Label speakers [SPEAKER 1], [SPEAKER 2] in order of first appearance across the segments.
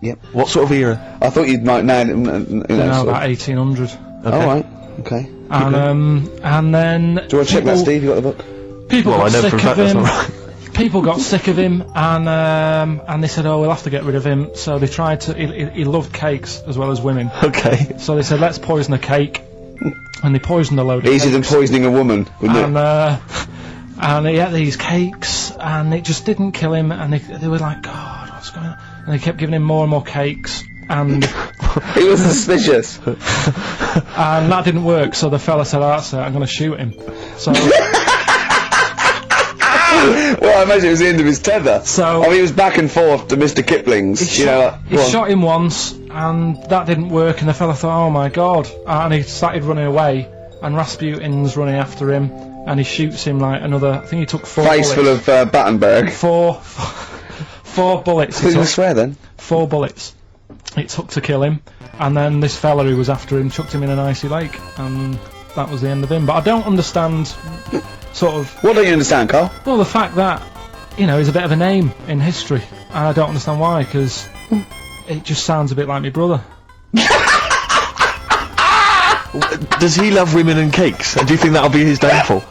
[SPEAKER 1] Yep.
[SPEAKER 2] What sort of era?
[SPEAKER 1] I thought you might know.
[SPEAKER 3] About 1800.
[SPEAKER 2] Okay.
[SPEAKER 1] All right. Okay.
[SPEAKER 3] And then.
[SPEAKER 1] Do you want to check that, Steve? You got the book?
[SPEAKER 3] People
[SPEAKER 2] Well, I
[SPEAKER 3] got
[SPEAKER 2] know
[SPEAKER 3] sick
[SPEAKER 2] for a fact
[SPEAKER 3] of him.
[SPEAKER 2] that's not right.
[SPEAKER 3] People got sick of him, and they said, "Oh, we'll have to get rid of him." So they tried to. He loved cakes as well as women.
[SPEAKER 2] Okay.
[SPEAKER 3] So they said, "Let's poison a cake," and they poisoned a load of
[SPEAKER 1] Easier than
[SPEAKER 3] cakes.
[SPEAKER 1] poisoning a woman, wouldn't it?
[SPEAKER 3] And he ate these cakes, and it just didn't kill him. And they were like, "God, what's going on?" And they kept giving him more and more cakes, and
[SPEAKER 1] He was suspicious.
[SPEAKER 3] and that didn't work. So the fella said, "Oh, that's it. I'm going to shoot him." So.
[SPEAKER 1] Well, I imagine it was the end of his tether.
[SPEAKER 3] So
[SPEAKER 1] I mean, he was back and forth to Mr. Kipling's.
[SPEAKER 3] He shot him once, and that didn't work. And the fella thought, "Oh my God!" And he started running away. And Rasputin's running after him, and he shoots him like another. I think he took 4
[SPEAKER 1] face
[SPEAKER 3] bullets.
[SPEAKER 1] full of Battenberg.
[SPEAKER 3] Four bullets.
[SPEAKER 1] Who's going to swear then?
[SPEAKER 3] 4 bullets. It took to kill him, and then this fella who was after him chucked him in an icy lake, and that was the end of him. But I don't understand. Sort of.
[SPEAKER 1] What don't you understand, Carl?
[SPEAKER 3] Well, the fact that, he's a bit of a name in history. And I don't understand why, because it just sounds a bit like my brother.
[SPEAKER 2] Does he love women and cakes? And do you think that'll be his downfall?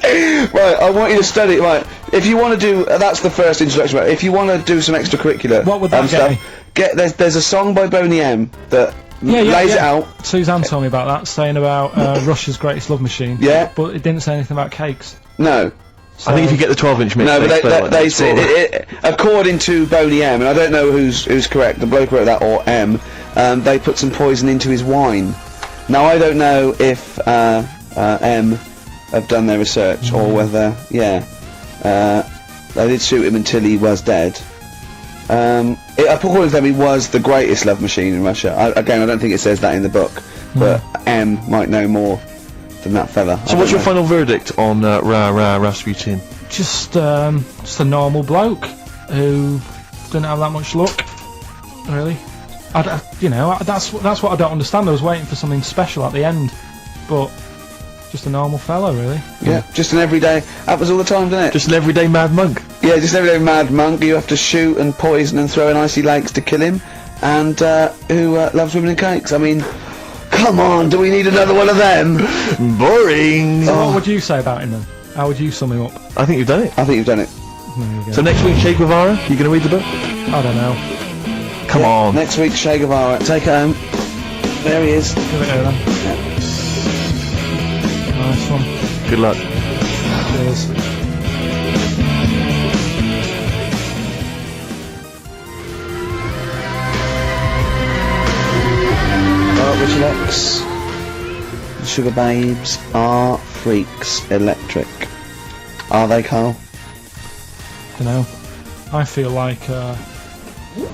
[SPEAKER 1] Right, I want you to study. Right, if you want to do, that's the first introduction. Right, if you want to do some extracurricular,
[SPEAKER 3] What would that get me?
[SPEAKER 1] There's a song by Boney M that lays it out.
[SPEAKER 3] Suzanne told me about that, saying about Russia's Greatest Love Machine.
[SPEAKER 1] Yeah.
[SPEAKER 3] But it didn't say anything about cakes.
[SPEAKER 1] No.
[SPEAKER 3] So
[SPEAKER 2] I think if you get the 12-inch mix,
[SPEAKER 1] No, but they say,
[SPEAKER 2] it.
[SPEAKER 1] according to Boney M, and I don't know who's correct, the bloke who wrote that or M, they put some poison into his wine. Now I don't know if M have done their research or whether, they did shoot him until he was dead. According to them, he was the greatest love machine in Russia. Again, I don't think it says that in the book, but M might know more than that fella.
[SPEAKER 2] So what's your final verdict on Rasputin?
[SPEAKER 3] Just a normal bloke who didn't have that much luck, really. That's what I don't understand. I was waiting for something special at the end, but just a normal fellow, really.
[SPEAKER 1] Yeah, just an everyday. Happens all the time, doesn't it?
[SPEAKER 2] Just an everyday mad monk.
[SPEAKER 1] Yeah, just an everyday mad monk. You have to shoot and poison and throw in icy lakes to kill him, and who loves women and cakes. I mean, come on, do we need another one of them?
[SPEAKER 2] Boring.
[SPEAKER 3] So what would you say about him then? How would you sum him up?
[SPEAKER 2] I think you've done it.
[SPEAKER 1] I think you've done it.
[SPEAKER 3] There you go.
[SPEAKER 2] So next week, Che Guevara, you going to read the book?
[SPEAKER 3] I don't know.
[SPEAKER 2] Come on.
[SPEAKER 1] Next week, Che Guevara. Take it home. There he is.
[SPEAKER 3] Give it here then. Nice one.
[SPEAKER 2] Good luck.
[SPEAKER 3] Cheers.
[SPEAKER 1] Richard X. The Sugar Babes are freaks electric. Are they, Carl?
[SPEAKER 3] Dunno. I feel like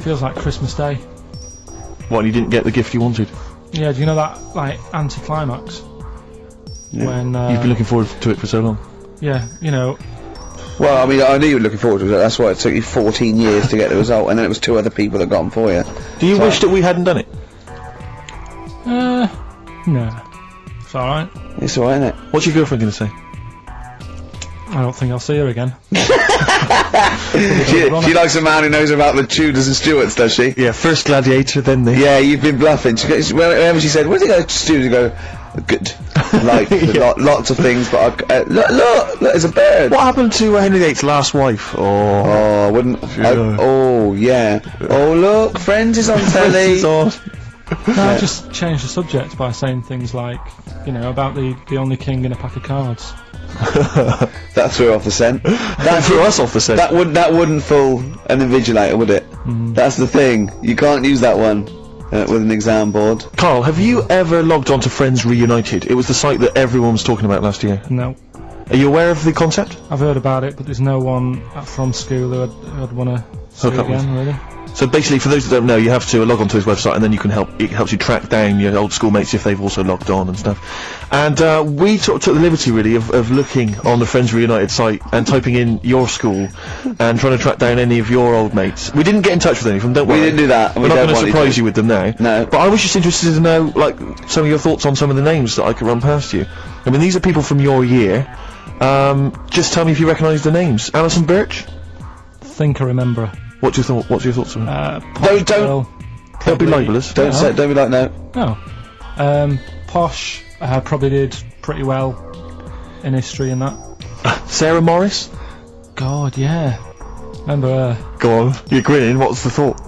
[SPEAKER 3] feels like Christmas Day.
[SPEAKER 2] What, and you didn't get the gift you wanted?
[SPEAKER 3] Yeah, do you know that like anticlimax?
[SPEAKER 1] Yeah.
[SPEAKER 3] When
[SPEAKER 2] You've been looking forward to it for so long.
[SPEAKER 3] yeah,
[SPEAKER 1] Well, I mean, I knew you were looking forward to it. That's why it took you 14 years to get the result, and then it was 2 other people that got them for you.
[SPEAKER 2] Do you wish that we hadn't done it?
[SPEAKER 3] no. It's alright.
[SPEAKER 1] It's alright, isn't it?
[SPEAKER 2] What's your girlfriend going to say?
[SPEAKER 3] I don't think I'll see her again.
[SPEAKER 1] She likes a man who knows about the Tudors and Stuarts, does she?
[SPEAKER 2] Yeah, first Gladiator, then the...
[SPEAKER 1] Yeah, you've been bluffing. Whenever she said, "Where's he go to Stuarts?" You go, "Good." Like, lots of things, but look, there's a bird.
[SPEAKER 2] What happened to Henry VIII's last wife?
[SPEAKER 1] Oh, I wouldn't. Oh, yeah. Oh, look, Friends is on telly.
[SPEAKER 3] No, I just changed the subject by saying things like, about the only king in a pack of cards.
[SPEAKER 1] That threw off the scent.
[SPEAKER 2] That threw us off the scent.
[SPEAKER 1] That wouldn't fool an invigilator, would it? That's the thing. You can't use that one with an exam board.
[SPEAKER 2] Carl, have you ever logged on to Friends Reunited? It was the site that everyone was talking about last year.
[SPEAKER 3] No.
[SPEAKER 2] Are you aware of the concept?
[SPEAKER 3] I've heard about it, but there's no one from school who I'd want to see
[SPEAKER 2] Hook up with.
[SPEAKER 3] again, really.
[SPEAKER 2] So basically, for those that don't know, you have to log onto his website, and then it helps you track down your old schoolmates if they've also logged on and stuff. And we took the liberty, really, of looking on the Friends Reunited site and typing in your school and trying to track down any of your old mates. We didn't get in touch with any of them, don't worry.
[SPEAKER 1] We didn't do that.
[SPEAKER 2] We're not going to surprise you with them now.
[SPEAKER 1] No.
[SPEAKER 2] But I was just interested to know, like, some of your thoughts on some of the names that I could run past you. I mean, these are people from your year. Just tell me if you recognise the names. Alison Birch?
[SPEAKER 3] Think I remember her.
[SPEAKER 2] What's your thoughts on it?
[SPEAKER 1] Don't
[SPEAKER 2] be libelous.
[SPEAKER 1] Don't be like no.
[SPEAKER 3] No. Posh probably did pretty well in history and that.
[SPEAKER 2] Sarah Morris?
[SPEAKER 3] God, yeah. Remember her?
[SPEAKER 2] Go on. You're grinning. What's the thought?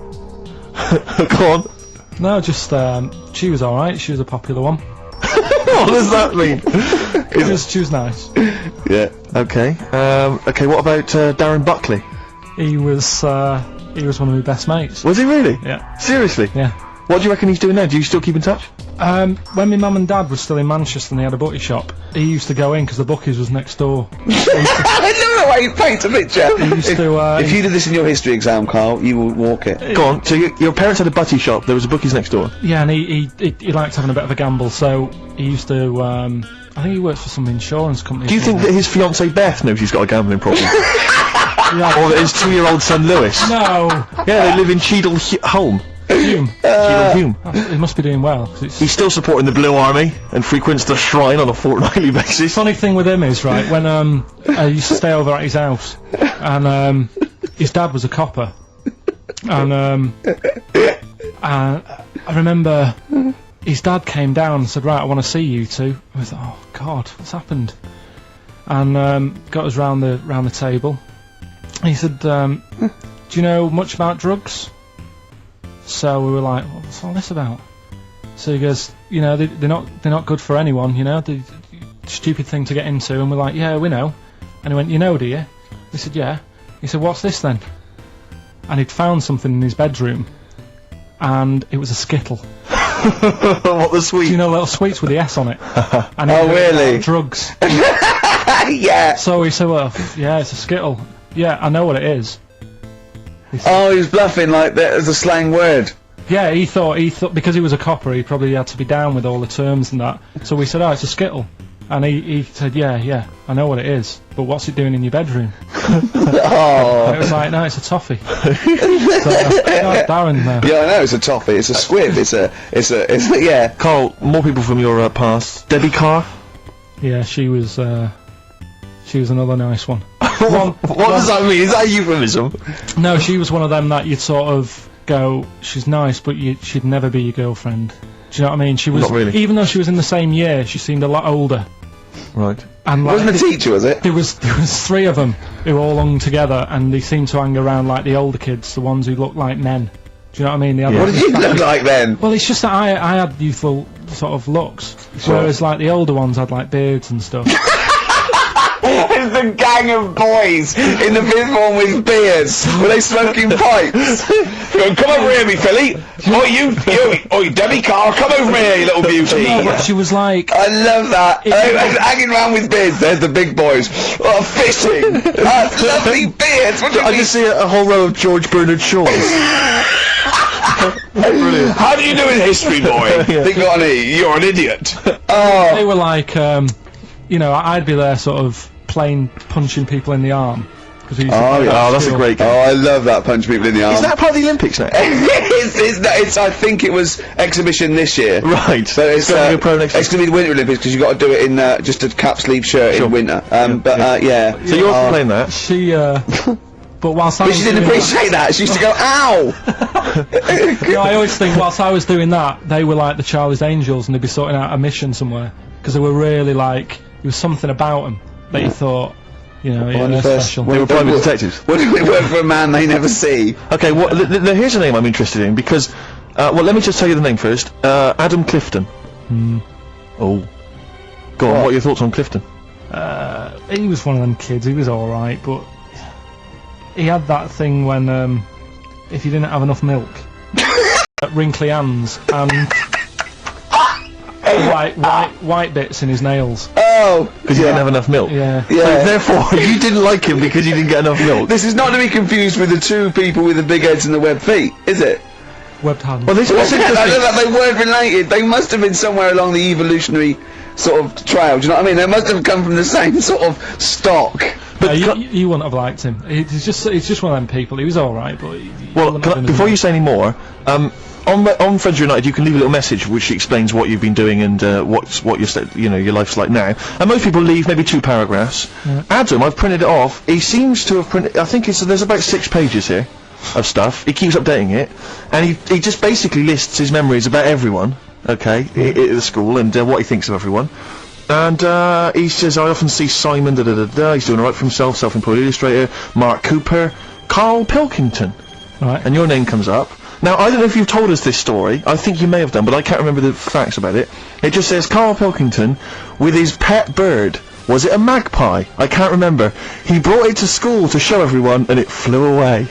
[SPEAKER 2] Go on.
[SPEAKER 3] No, just she was all right. She was a popular one.
[SPEAKER 2] What does that mean?
[SPEAKER 3] She was nice.
[SPEAKER 1] Yeah.
[SPEAKER 2] Okay. Okay. What about Darren Buckley?
[SPEAKER 3] He was one of my best mates.
[SPEAKER 2] Was he really?
[SPEAKER 3] Yeah.
[SPEAKER 2] Seriously?
[SPEAKER 3] Yeah.
[SPEAKER 2] What do you reckon he's doing now? Do you still keep in touch?
[SPEAKER 3] When my mum and dad were still in Manchester and they had a bookie shop, he used to go in because the bookies was next door.
[SPEAKER 1] I know the way you paint a picture.
[SPEAKER 3] He used to,
[SPEAKER 1] if you did this in your history exam, Carl, you will walk it.
[SPEAKER 2] Go on. So your parents had a butty shop. There was a bookies next door.
[SPEAKER 3] Yeah, and he liked having a bit of a gamble, so he used to. I think he works for some insurance company.
[SPEAKER 2] Do you think that his fiancée Beth knows he's got a gambling problem?
[SPEAKER 3] Yeah.
[SPEAKER 2] Or that his 2-year-old son Lewis?
[SPEAKER 3] No.
[SPEAKER 2] Yeah, they live in Cheadle Home.
[SPEAKER 3] Hume.
[SPEAKER 2] Cheadle Hume.
[SPEAKER 3] He must be doing well. 'Cause it's
[SPEAKER 2] He's still supporting the Blue Army and frequents the shrine on a fortnightly basis.
[SPEAKER 3] funny thing with him is, right, when I used to stay over at his house, and his dad was a copper, and I remember his dad came down and said, right, I want to see you two. I was like, oh God, what's happened? And got us round the table. And he said, do you know much about drugs? So we were like, what's all this about? So he goes, you know, they're not good for anyone, you know, they're stupid thing to get into. And we're like, yeah, we know. And he went, you know, do you? We said, yeah. He said, what's this then? And he'd found something in his bedroom, and it was a Skittle.
[SPEAKER 2] What, the sweet?
[SPEAKER 3] Do you know, little sweets with the S on it? And
[SPEAKER 1] Oh, really?
[SPEAKER 3] Drugs.
[SPEAKER 1] Yeah.
[SPEAKER 3] So he said, well, yeah, it's a Skittle. Yeah, I know what it is.
[SPEAKER 1] Oh, he was bluffing like that as a slang word.
[SPEAKER 3] Yeah, he thought because he was a copper, he probably had to be down with all the terms and that. So we said, oh, it's a Skittle. And he said, yeah, I know what it is, but what's it doing in your bedroom?
[SPEAKER 1] Oh.
[SPEAKER 3] It was like, no, it's a toffee. So, Darren,
[SPEAKER 1] Yeah, I know, it's a toffee, it's a squib, it's a, yeah.
[SPEAKER 2] Carl, more people from your past. Debbie Carr?
[SPEAKER 3] yeah, she was another nice one.
[SPEAKER 2] What does that mean? Is that a euphemism?
[SPEAKER 3] No, she was one of them that you'd sort of go, she's nice, but she'd never be your girlfriend. Do you know what I mean? She was,
[SPEAKER 2] Not really.
[SPEAKER 3] even though she was in the same year, she seemed a lot older.
[SPEAKER 2] Right.
[SPEAKER 3] And like,
[SPEAKER 1] Wasn't a teacher, was it?
[SPEAKER 3] there was 3 of them who all hung together, and they seemed to hang around like the older kids, the ones who looked like men. Do you know what I mean? They had
[SPEAKER 1] What
[SPEAKER 3] like
[SPEAKER 1] did you look like then?
[SPEAKER 3] Well, it's just that I had youthful sort of looks, whereas like the older ones had like beards and stuff.
[SPEAKER 1] It's the gang of boys in the fifth form with beards. Were they smoking pipes? Going, come over here, me filly. Oi, Debbie Carr, come over here, you little beauty.
[SPEAKER 3] No, but she was like,
[SPEAKER 1] I love that. Hanging around with beards. There's the big boys. Oh, fishing. Lovely beards. What do you
[SPEAKER 2] I
[SPEAKER 1] mean?
[SPEAKER 2] just see a whole row of George Bernard Shaws. Brilliant.
[SPEAKER 1] How do you do in history, boy? Think on it. You're an idiot. Oh.
[SPEAKER 3] they were like, you know, I'd be there sort of plain punching people in the arm.
[SPEAKER 1] Oh, yeah.
[SPEAKER 2] Oh, that's a great game.
[SPEAKER 1] Oh, I love that. Punch people in the arm.
[SPEAKER 2] Is that part of the Olympics now?
[SPEAKER 1] it's I think it was exhibition this year.
[SPEAKER 2] Right.
[SPEAKER 1] So it's
[SPEAKER 2] gonna be a pro next
[SPEAKER 1] it's going to be the Winter Olympics because you've got to do it in just a cap sleeve shirt in winter. Yeah.
[SPEAKER 2] So you're playing that?
[SPEAKER 3] She, but whilst I
[SPEAKER 1] But
[SPEAKER 3] was
[SPEAKER 1] she didn't
[SPEAKER 3] doing
[SPEAKER 1] appreciate that. She used to go, ow!
[SPEAKER 3] you know, I always think whilst I was doing that, they were like the Charlie's Angels, and they'd be sorting out a mission somewhere because they were really like, there was something about them that you thought, you know, yeah, they're special.
[SPEAKER 2] They were private detectives.
[SPEAKER 1] Wouldn't we work for a man they never see?
[SPEAKER 2] Okay, well, here's a name I'm interested in because, well, let me just tell you the name first. Adam Clifton. Oh. Go on, what are your thoughts on Clifton?
[SPEAKER 3] He was one of them kids, he was alright, but he had that thing when, if you didn't have enough milk, wrinkly hands, and white bits in his nails.
[SPEAKER 1] Oh!
[SPEAKER 2] Because you didn't have enough milk?
[SPEAKER 3] Yeah.
[SPEAKER 2] So therefore, you didn't like him because you didn't get enough milk?
[SPEAKER 1] This is not to be confused with the 2 people with the big heads and the webbed feet, is it?
[SPEAKER 3] Webbed hands.
[SPEAKER 2] Well, this was interesting.
[SPEAKER 1] They weren't related. They must have been somewhere along the evolutionary sort of trail. Do you know what I mean? They must have come from the same sort of stock.
[SPEAKER 3] But you wouldn't have liked him. He's just one of them people. He was all right, but
[SPEAKER 2] before you say any more, on Friends United, you can leave a little message which explains what you've been doing and what your life's like now. And most people leave maybe 2 paragraphs. Yeah. Adam, I've printed it off. He seems to have printed. I think there's about 6 pages here. of stuff. He keeps updating it, and he just basically lists his memories about everyone, okay, at the school, and what he thinks of everyone. And he says, I often see Simon, he's doing alright for himself, self-employed illustrator, Mark Cooper, Carl Pilkington.
[SPEAKER 3] Right.
[SPEAKER 2] And your name comes up. Now, I don't know if you've told us this story, I think you may have done, but I can't remember the facts about it. It just says, Carl Pilkington, with his pet bird. Was it a magpie? I can't remember. He brought it to school to show everyone, and it flew away.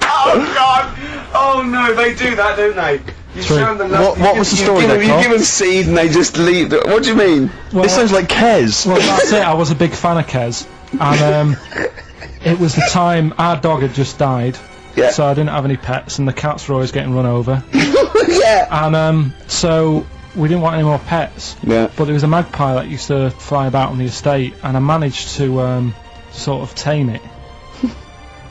[SPEAKER 1] Oh God! Oh no, they do that, don't they? You show them
[SPEAKER 2] What was the story there,
[SPEAKER 1] You
[SPEAKER 2] Carl?
[SPEAKER 1] give them seed and they just leave. What do you mean?
[SPEAKER 3] Well,
[SPEAKER 2] This sounds like Kez.
[SPEAKER 3] well, that's it. I was a big fan of Kez, and it was the time our dog had just died.
[SPEAKER 1] Yeah.
[SPEAKER 3] So I didn't have any pets, and the cats were always getting run over.
[SPEAKER 1] Yeah.
[SPEAKER 3] And so we didn't want any more pets.
[SPEAKER 1] Yeah.
[SPEAKER 3] But there was a magpie that used to fly about on the estate, and I managed to sort of tame it.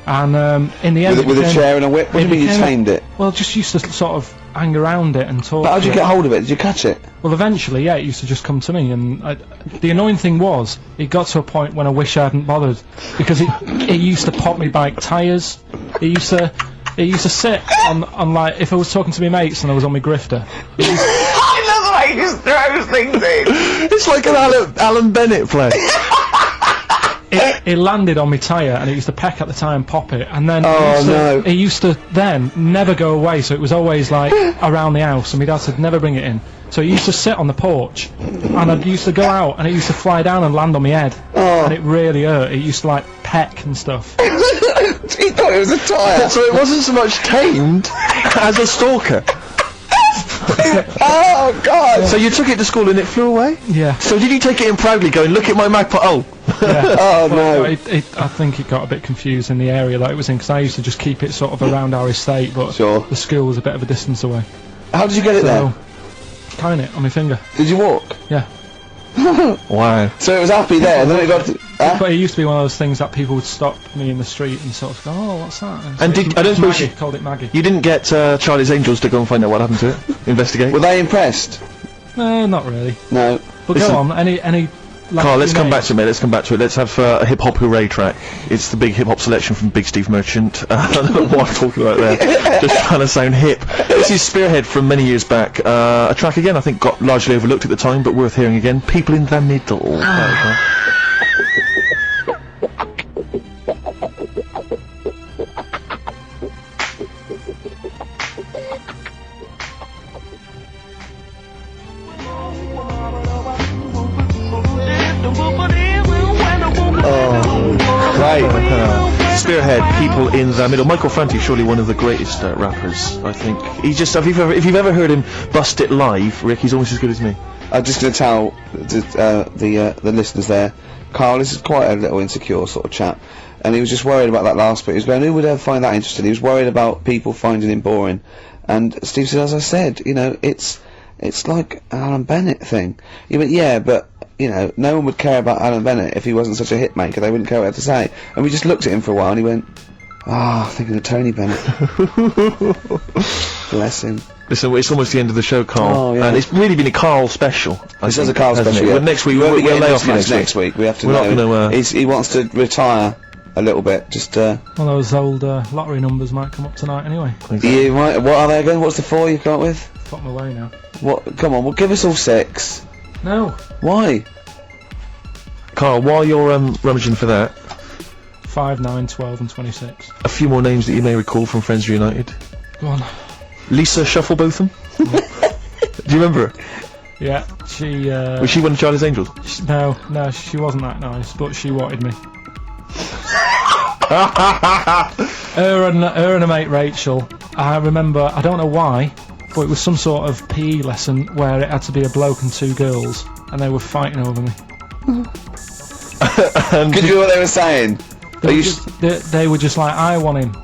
[SPEAKER 3] And in the end,
[SPEAKER 1] With a chair and a whip. What do you mean you tamed it?
[SPEAKER 3] Well, just used to sort of hang around it and talk.
[SPEAKER 1] But how did
[SPEAKER 3] to
[SPEAKER 1] you
[SPEAKER 3] it.
[SPEAKER 1] get hold of it? Did you catch it?
[SPEAKER 3] Well, eventually, yeah, it used to just come to me, and the annoying thing was, it got to a point when I wish I hadn't bothered, because it used to pop me bike tyres. It used to sit on like, if I was talking to my mates and I was on my grifter.
[SPEAKER 1] I love the way he just throws things in.
[SPEAKER 2] It's like an Alan Bennett play.
[SPEAKER 3] It landed on my tyre, and it used to peck at the tyre and pop it, and then
[SPEAKER 1] no.
[SPEAKER 3] it used to then never go away, so it was always like around the house, and my dad said never bring it in. So it used to sit on the porch, and I used to go out, and it used to fly down and land on my head, and it really hurt. It used to like peck and stuff.
[SPEAKER 1] He thought it was a tyre.
[SPEAKER 2] So it wasn't so much tamed as a stalker.
[SPEAKER 1] Oh God!
[SPEAKER 2] So you took it to school and it flew away?
[SPEAKER 3] Yeah.
[SPEAKER 2] So did you take it in proudly going, look at my magpie? Oh.
[SPEAKER 3] Yeah.
[SPEAKER 1] Oh no!
[SPEAKER 3] I think it got a bit confused in the area that it was in, because I used to just keep it sort of around our estate, but
[SPEAKER 1] Sure.
[SPEAKER 3] the school was a bit of a distance away.
[SPEAKER 1] How did you get it there?
[SPEAKER 3] Tying it on my finger.
[SPEAKER 1] Did you walk?
[SPEAKER 3] Yeah.
[SPEAKER 2] Wow.
[SPEAKER 1] So it was happy there, and then it got.
[SPEAKER 3] But it used to be one of those things that people would stop me in the street and sort of go, oh, what's that?
[SPEAKER 2] And
[SPEAKER 3] so
[SPEAKER 2] did- I don't suppose
[SPEAKER 3] Maggie,
[SPEAKER 2] you-
[SPEAKER 3] called it Maggie.
[SPEAKER 2] You didn't get Charlie's Angels to go and find out what happened to it? Investigate?
[SPEAKER 1] Were they impressed?
[SPEAKER 3] No, not really.
[SPEAKER 1] No.
[SPEAKER 3] But
[SPEAKER 2] Listen.
[SPEAKER 3] go on, any...
[SPEAKER 2] Carl, let's come back to it, mate. Let's come back to it. Let's have a hip-hop hooray track. It's the big hip-hop selection from Big Steve Merchant. I don't know what I'm talking about there. Just trying to sound hip. This is Spearhead from many years back. A track, again, I think got largely overlooked at the time, but worth hearing again. People in the Middle.
[SPEAKER 1] Right.
[SPEAKER 2] Spearhead, People in the Middle. Michael Franti, surely one of the greatest rappers, I think. He's just, if you've ever heard him bust it live, Rick, he's almost as good as me.
[SPEAKER 1] I'm just going to tell the listeners there, Carl, this is quite a little insecure sort of chap, and he was just worried about that last bit. He was going, who would ever find that interesting? He was worried about people finding him boring. And Steve said, as I said, you know, it's like an Alan Bennett thing. He went, yeah, but, you know, no one would care about Alan Bennett if he wasn't such a hit maker. They wouldn't care what he had to say. And we just looked at him for a while, and he went, thinking of Tony Bennett. Bless him.
[SPEAKER 2] Listen, it's almost the end of the show, Carl.
[SPEAKER 1] Oh, yeah.
[SPEAKER 2] And it's really been a Carl special.
[SPEAKER 1] This is a Carl special, yeah.
[SPEAKER 2] But next week,
[SPEAKER 1] We'll
[SPEAKER 2] we'll
[SPEAKER 1] be
[SPEAKER 2] lay off you
[SPEAKER 1] next week. We have to
[SPEAKER 2] We're not
[SPEAKER 1] know.
[SPEAKER 2] gonna,
[SPEAKER 1] He wants to retire a little bit. Just,
[SPEAKER 3] Well, those old lottery numbers might come up tonight anyway.
[SPEAKER 1] you might, what are they again? What's the 4 you've come up with?
[SPEAKER 3] Got them away now.
[SPEAKER 1] What? Come on, well, give us all 6.
[SPEAKER 3] No.
[SPEAKER 1] Why?
[SPEAKER 2] Carl, while you're rummaging for that,
[SPEAKER 3] 5, 9, 12 and 26.
[SPEAKER 2] a few more names that you may recall from Friends Reunited.
[SPEAKER 3] Go on.
[SPEAKER 2] Lisa Shufflebotham. Do you remember her?
[SPEAKER 3] Yeah, she...
[SPEAKER 2] Was she one of Charlie's Angels?
[SPEAKER 3] No, she wasn't that nice, but she wanted me. her and a mate Rachel, I remember, I don't know why, but it was some sort of PE lesson where it had to be a bloke and 2 girls, and they were fighting over me.
[SPEAKER 1] Could you hear what they were saying?
[SPEAKER 3] They were just like, I want him,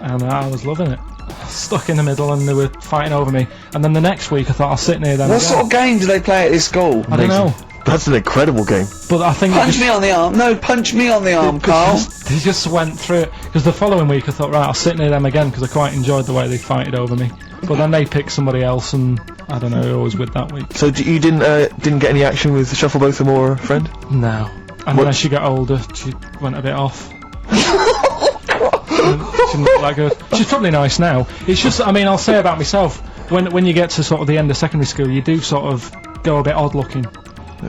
[SPEAKER 3] and I was loving it. Stuck in the middle, and they were fighting over me. And then the next week, I thought I'll sit near them.
[SPEAKER 1] What
[SPEAKER 3] again.
[SPEAKER 1] sort of game do they play at this school?
[SPEAKER 3] I don't know.
[SPEAKER 2] That's an incredible game.
[SPEAKER 3] But I think
[SPEAKER 1] Punch me on the arm. No, punch me on the arm, Carl.
[SPEAKER 3] They just went through it. Because the following week, I thought, right, I'll sit near them again, because I quite enjoyed the way they fighted over me. But then they picked somebody else, and I don't know who I was with that week.
[SPEAKER 2] So you didn't get any action with Shufflebotham or a friend?
[SPEAKER 3] No. And
[SPEAKER 2] What-
[SPEAKER 3] as she got older, she went a bit off. She didn't look that good. She's probably nice now. It's just, I mean, I'll say about myself, when you get to sort of the end of secondary school, you do sort of go a bit odd looking.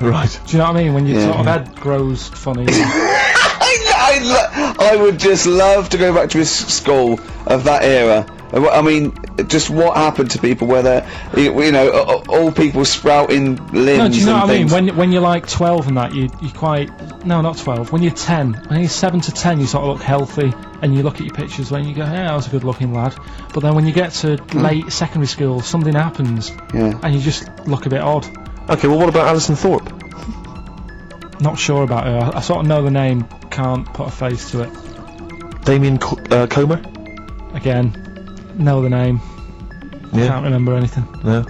[SPEAKER 2] Right.
[SPEAKER 3] Do you know what I mean? When your sort of head grows funny.
[SPEAKER 1] I would just love to go back to a school of that era. I mean, just what happened to people where they're, you know, all people sprouting limbs.
[SPEAKER 3] No, do you know
[SPEAKER 1] and
[SPEAKER 3] what I mean?
[SPEAKER 1] things.
[SPEAKER 3] When you're like 12 and that, you quite, no, not 12. When you're 10, when you're 7 to 10, you sort of look healthy, and you look at your pictures when you go, yeah, I was a good-looking lad. But then when you get to late secondary school, something happens, and you just look a bit odd.
[SPEAKER 2] Okay, well, what about Alison Thorpe?
[SPEAKER 3] Not sure about her. I sort of know the name, can't put a face to it.
[SPEAKER 2] Damien Comer?
[SPEAKER 3] Again, know the name,
[SPEAKER 2] Yeah.
[SPEAKER 3] can't remember anything.
[SPEAKER 2] No.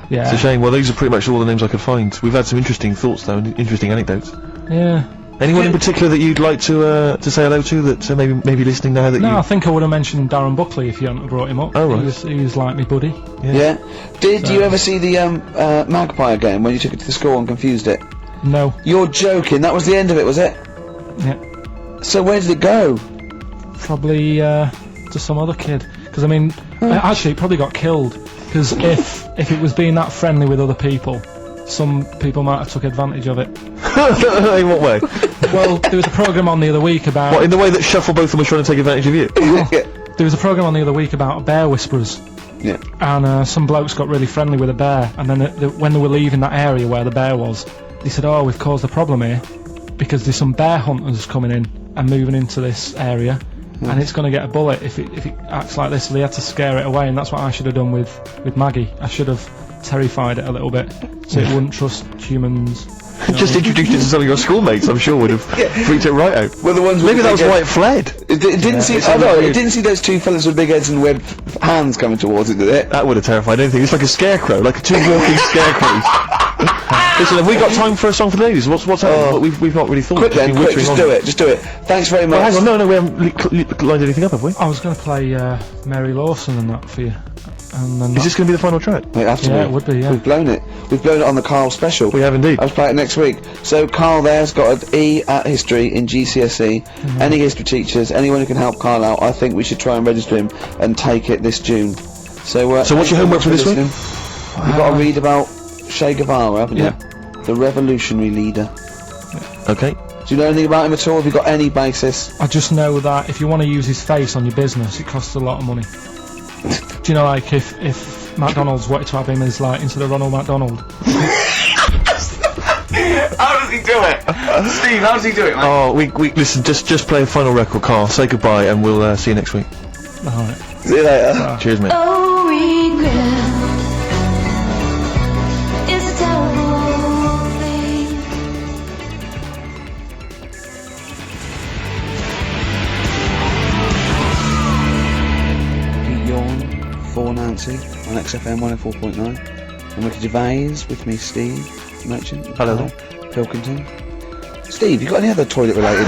[SPEAKER 3] Yeah.
[SPEAKER 2] It's a shame. Well, those are pretty much all the names I could find. We've had some interesting thoughts, though, and interesting anecdotes.
[SPEAKER 3] Yeah.
[SPEAKER 2] Anyone in particular that you'd like to say hello to that maybe listening now that
[SPEAKER 3] No,
[SPEAKER 2] you...
[SPEAKER 3] I think I would have mentioned Darren Buckley if you hadn't brought him up.
[SPEAKER 2] Oh, right.
[SPEAKER 3] He was like me buddy.
[SPEAKER 1] Yeah. Did you ever see the Magpie game when you took it to the school and confused it?
[SPEAKER 3] No.
[SPEAKER 1] You're joking. That was the end of it, was it?
[SPEAKER 3] Yeah.
[SPEAKER 1] So where did it go?
[SPEAKER 3] Probably to some other kid. Because I mean, actually, it probably got killed. Because if it was being that friendly with other people, some people might have took advantage of it.
[SPEAKER 2] In what way?
[SPEAKER 3] Well, there was a programme on the other week about...
[SPEAKER 2] What, in the way that Shufflebotham was trying to take advantage of you?
[SPEAKER 3] There was a programme on the other week about bear whisperers.
[SPEAKER 1] Yeah.
[SPEAKER 3] And some blokes got really friendly with a bear, and then when they were leaving that area where the bear was, they said, oh, we've caused a problem here, because there's some bear hunters coming in and moving into this area, and it's going to get a bullet if it acts like this, so they had to scare it away, and that's what I should have done with Maggie. I should have terrified it a little bit, so it wouldn't trust humans. You know
[SPEAKER 2] Just introduced it to some of your schoolmates, I'm sure would have freaked it right out.
[SPEAKER 1] Well, the ones
[SPEAKER 2] Maybe
[SPEAKER 1] with
[SPEAKER 2] that was
[SPEAKER 1] big
[SPEAKER 2] why it fled.
[SPEAKER 1] It didn't see. Oh no, it didn't see those two fellas with big heads and webbed hands coming towards it, did it?
[SPEAKER 2] That would have terrified anything. It's like a scarecrow, like two walking scarecrows. Listen, have we got time for a song for the ladies? What's happening? We've not really thought.
[SPEAKER 1] Quick then,
[SPEAKER 2] It's been
[SPEAKER 1] quick,
[SPEAKER 2] wittering
[SPEAKER 1] just do it. Thanks very much.
[SPEAKER 2] Well, hang on, no, we haven't lined anything up, have we?
[SPEAKER 3] I was going to play Mary Lawson and that for you. And then
[SPEAKER 2] Is this going to be the final track?
[SPEAKER 1] It has to
[SPEAKER 3] Yeah,
[SPEAKER 1] be.
[SPEAKER 3] it would be, yeah.
[SPEAKER 1] We've blown it. We've blown it on the Carl special.
[SPEAKER 2] We have indeed.
[SPEAKER 1] I was playing it next week. So Carl there's got an E at history in GCSE. Any history teachers, anyone who can help Carl out, I think we should try and register him and take it this June. So
[SPEAKER 2] So what's your homework for this week?
[SPEAKER 1] You've got to read about Che Guevara, haven't you? The revolutionary leader.
[SPEAKER 2] Okay.
[SPEAKER 1] Do you know anything about him at all? Have you got any basis?
[SPEAKER 3] I just know that if you want to use his face on your business, it costs a lot of money. Do you know, like, if McDonald's wanted to have him as, like, instead of Ronald McDonald?
[SPEAKER 1] How does he do it? Steve, how does he do it, man?
[SPEAKER 2] Oh, we listen. Just play a final record, Carl. Say goodbye, and we'll see you next week.
[SPEAKER 3] Alright.
[SPEAKER 1] See you later.
[SPEAKER 2] Cheers, mate.
[SPEAKER 4] Oh, regret is a terrible thing.
[SPEAKER 1] Pete Yawn for Nancy on XFM 104.9. And Ricky Gervais with me, Steve Merchant.
[SPEAKER 2] Hello.
[SPEAKER 1] Pilkington. Steve, you got any other toilet-related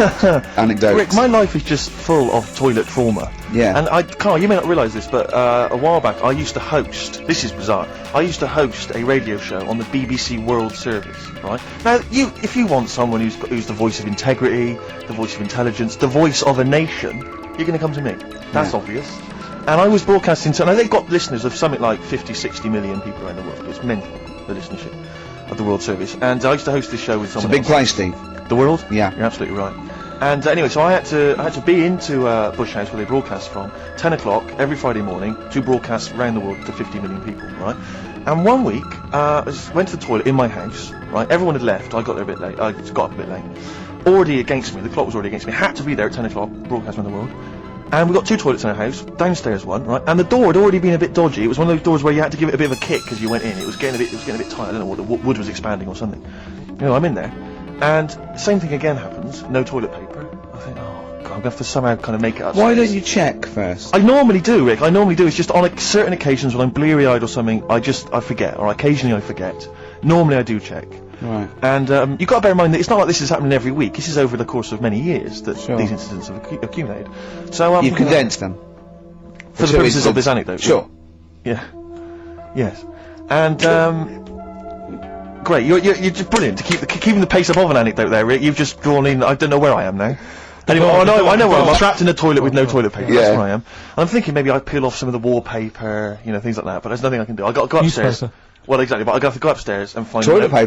[SPEAKER 1] anecdotes?
[SPEAKER 2] Rick, my life is just full of toilet trauma.
[SPEAKER 1] Yeah.
[SPEAKER 2] And Carl, you may not realise this, but a while back I used to host, this is bizarre, I used to host a radio show on the BBC World Service, right? Now, if you want someone who's the voice of integrity, the voice of intelligence, the voice of a nation, you're going to come to me. That's obvious. And I was broadcasting to, and they've got listeners of something like 50, 60 million people around the world. It's mental, the listenership of the World Service. And I used to host this show with
[SPEAKER 1] It's a
[SPEAKER 2] someone
[SPEAKER 1] big
[SPEAKER 2] else.
[SPEAKER 1] place, Steve.
[SPEAKER 2] The World?
[SPEAKER 1] Yeah.
[SPEAKER 2] You're absolutely right. And anyway, so I had to be into Bush House where they broadcast from 10 o'clock every Friday morning to broadcast around the world to 50 million people, right? And one week, I went to the toilet in my house, right? Everyone had left. I got there a bit late. I got up a bit late. Already against me. The clock was already against me. Had to be there at 10 o'clock, broadcast around the world. And we got two toilets in our house, downstairs one, right? And the door had already been a bit dodgy. It was one of those doors where you had to give it a bit of a kick as you went in. It was getting a bit tight. I don't know what the wood was expanding or something. You know, I'm in there. And same thing again happens. No toilet paper. I think, oh God, I'm gonna have to somehow kind of make it up.
[SPEAKER 1] Why don't you check first?
[SPEAKER 2] I normally do, Rick. I normally do. It's just on certain occasions when I'm bleary-eyed or something, I forget, or occasionally I forget. Normally I do check.
[SPEAKER 1] Right.
[SPEAKER 2] And you've got to bear in mind that it's not like this is happening every week. This is over the course of many years that
[SPEAKER 1] Sure.
[SPEAKER 2] these incidents have accumulated. So
[SPEAKER 1] You've condensed them.
[SPEAKER 2] for the purposes of this anecdote.
[SPEAKER 1] Sure.
[SPEAKER 2] Yeah. Yes. And great. You're just brilliant to keeping the pace up of an anecdote there, Rick. You've just drawn in. I don't know where I am now. Anyway, I know where I'm trapped in a toilet with no toilet paper.
[SPEAKER 1] Yeah.
[SPEAKER 2] That's where I am. I'm thinking maybe I peel off some of the wallpaper, you know, things like that. But there's nothing I can do. I got to go upstairs.
[SPEAKER 3] Newspaper.
[SPEAKER 2] Well, exactly. But I got to go upstairs and find
[SPEAKER 1] Toilet paper.